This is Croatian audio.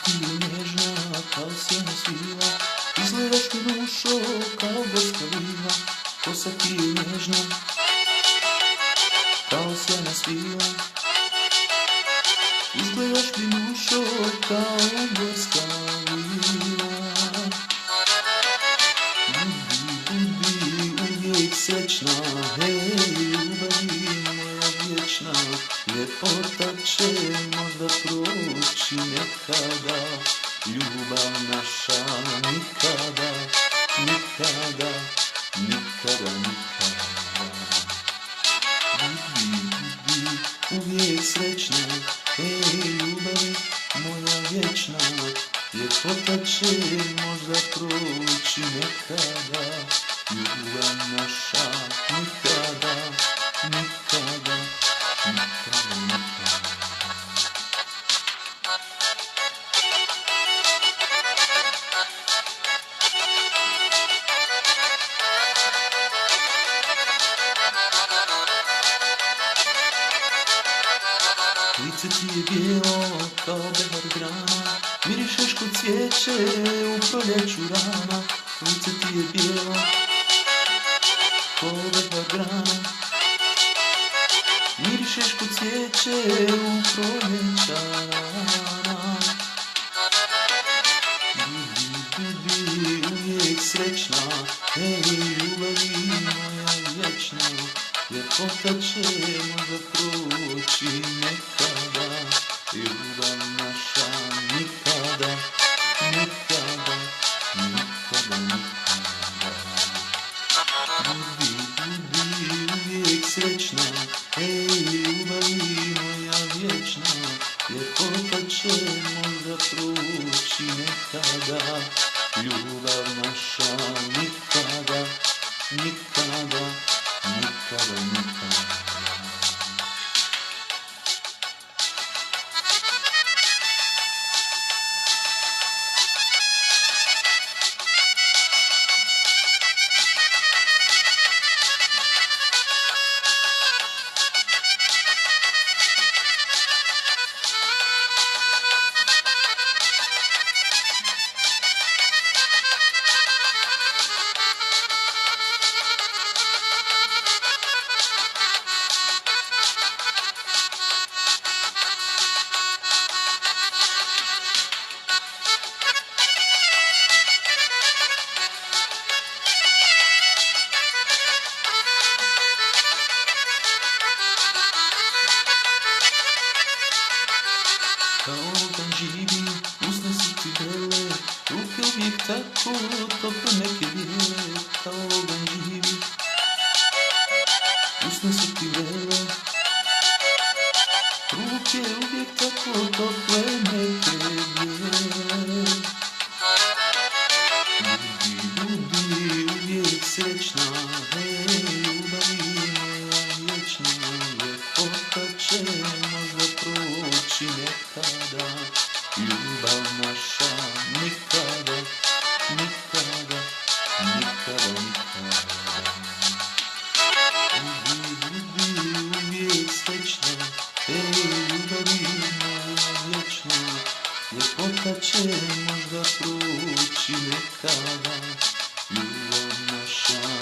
ti je nježna kao sjena svila, izgledaš mi dušo kao gorska vila. Kosa ti je nježna kao sjena svila, izgledaš mi dušo kao gorska vila. Budi uvijek srećna, hej, ljubavi moja vječna, ljepota će možda proći nekada, ljubav naša nikada, nikada, nikada, nikada. Budi uvijek srećna, hej, ljubavi moja vječna, ljepota će možda proći nekada, ljubav naša nikada, nikada, nikada, nikada. Lice ti je bijelo kao behar grana, mirišeš kod cvijeće u proljeću rana. Lice ti je bijelo kao behar grana, mirišeš kod cvijeće u proljeća rana. Budi uvijek srećna, hej, ljubavi moja vječna, ljepota će možda proći nekada, ljubav naša nikada, nikada, nikada, nikada. Budi uvijek srećna, hej, ljubavi moja vječna, ljepota će možda proći nekada, ljubav naša nikada, nikada, nikada, nikada. Kao ogan živi, usne su ti bele, ruke uvijek tako toplo neke bijele. Kao ogan živi, usne su ti bele, ruke uvijek tako tople neke bijele. Budi uvijek srećna, hej, ljubavi moja vječna, ljepota će možda proći nekada, ljubav naša nikada, nikada, nikada, nikada. Budi uvijek srećna, hej, ljubavi moja vječna, ljepota će možda proći nekada, ljubav naša